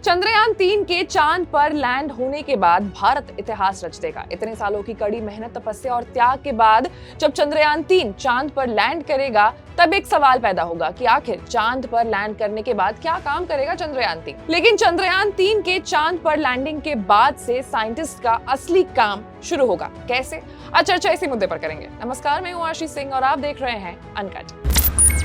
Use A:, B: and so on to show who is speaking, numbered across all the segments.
A: चंद्रयान 3 के चांद पर लैंड होने के बाद भारत इतिहास रच देगा। इतने सालों की कड़ी मेहनत, तपस्या और त्याग के बाद जब चंद्रयान 3 चांद पर लैंड करेगा, तब एक सवाल पैदा होगा कि आखिर चांद पर लैंड करने के बाद क्या काम करेगा चंद्रयान 3। लेकिन चंद्रयान 3 के चांद पर लैंडिंग के बाद से साइंटिस्ट का असली काम शुरू होगा। कैसे? आज चर्चा इसी मुद्दे पर करेंगे। नमस्कार, मैं हूं आशीष सिंह और आप देख रहे हैं अनकट।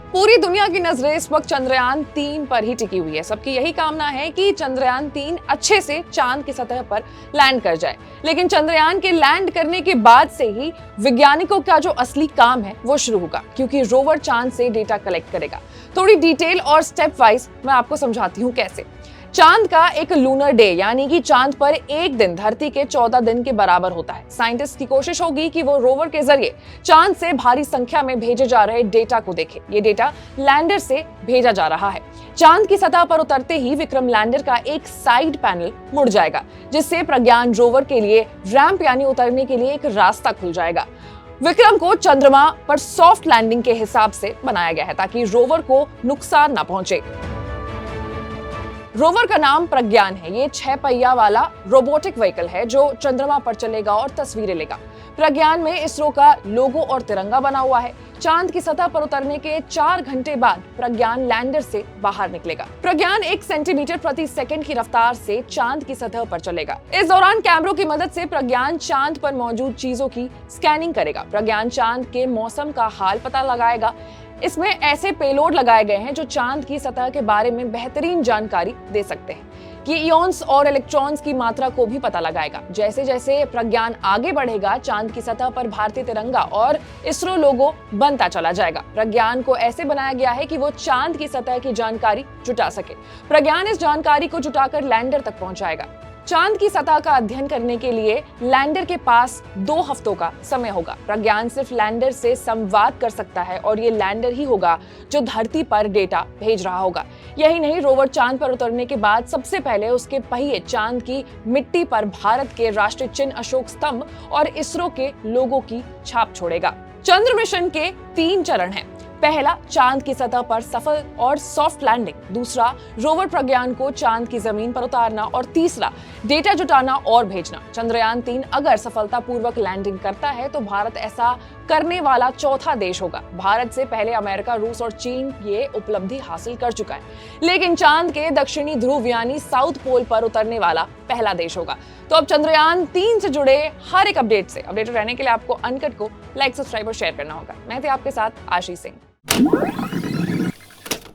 A: पूरी दुनिया की नजरें इस वक्त चंद्रयान 3 पर ही टिकी हुई है। सबकी यही कामना है कि चंद्रयान 3 अच्छे से चांद की सतह पर लैंड कर जाए। लेकिन चंद्रयान के लैंड करने के बाद से ही वैज्ञानिकों का जो असली काम है वो शुरू होगा, क्योंकि रोवर चांद से डेटा कलेक्ट करेगा। थोड़ी डिटेल और स्टेप वाइज मैं आपको समझाती हूँ कैसे। चांद का एक लूनर डे यानी कि चांद पर एक दिन धरती के 14 दिन के बराबर होता है। साइंटिस्ट की कोशिश होगी कि वो रोवर के जरिए चांद से भारी संख्या में भेजे जा रहे डेटा को देखे। ये डेटा लैंडर से भेजा जा रहा है। चांद की सतह पर उतरते ही विक्रम लैंडर का एक साइड पैनल मुड़ जाएगा, जिससे प्रज्ञान रोवर के लिए रैंप यानी उतरने के लिए एक रास्ता खुल जाएगा। विक्रम को चंद्रमा पर सॉफ्ट लैंडिंग के हिसाब से बनाया गया है ताकि रोवर को नुकसान न पहुंचे। रोवर का नाम प्रज्ञान है। ये 6 पहिया वाला रोबोटिक व्हीकल है जो चंद्रमा पर चलेगा और तस्वीरें लेगा। प्रज्ञान में इसरो का लोगो और तिरंगा बना हुआ है। चांद की सतह पर उतरने के 4 घंटे बाद प्रज्ञान लैंडर से बाहर निकलेगा। प्रज्ञान 1 सेंटीमीटर प्रति सेकंड की रफ्तार से चांद की सतह पर चलेगा। इस दौरान कैमरों की मदद से प्रज्ञान चांद पर मौजूद चीजों की स्कैनिंग करेगा। प्रज्ञान चांद के मौसम का हाल पता लगाएगा। इसमें ऐसे पेलोड लगाए गए हैं जो चांद की सतह के बारे में बेहतरीन जानकारी दे सकते हैं। ये इयॉन्स और इलेक्ट्रॉन्स की मात्रा को भी पता लगाएगा। जैसे जैसे प्रज्ञान आगे बढ़ेगा, चांद की सतह पर भारतीय तिरंगा और इसरो लोगो बनता चला जाएगा। प्रज्ञान को ऐसे बनाया गया है कि वो चांद की सतह की जानकारी जुटा सके। प्रज्ञान इस जानकारी को जुटाकर लैंडर तक पहुंचाएगा। चांद की सतह का अध्ययन करने के लिए लैंडर के पास 2 हफ्तों का समय होगा। प्रज्ञान सिर्फ लैंडर से संवाद कर सकता है और ये लैंडर ही होगा जो धरती पर डेटा भेज रहा होगा। यही नहीं, रोवर चांद पर उतरने के बाद सबसे पहले उसके पहिए चांद की मिट्टी पर भारत के राष्ट्रीय चिन्ह अशोक स्तंभ और इसरो के लोगो की छाप छोड़ेगा। चंद्र मिशन के 3 चरण हैं। पहला, चांद की सतह पर सफल और सॉफ्ट लैंडिंग। दूसरा, रोवर प्रज्ञान को चांद की जमीन पर उतारना। और तीसरा, डेटा जुटाना और भेजना। चंद्रयान 3 अगर सफलतापूर्वक लैंडिंग करता है तो भारत ऐसा करने वाला चौथा देश होगा। भारत से पहले अमेरिका, रूस और चीन ये उपलब्धि हासिल कर चुका है, लेकिन चांद के दक्षिणी ध्रुव यानी साउथ पोल पर उतरने वाला पहला देश होगा। तो अब चंद्रयान 3 से जुड़े हर एक अपडेट से अपडेटेड रहने के लिए आपको अनकट को लाइक, सब्सक्राइब और शेयर करना होगा। मैं थी आपके साथ आशीष सिंह।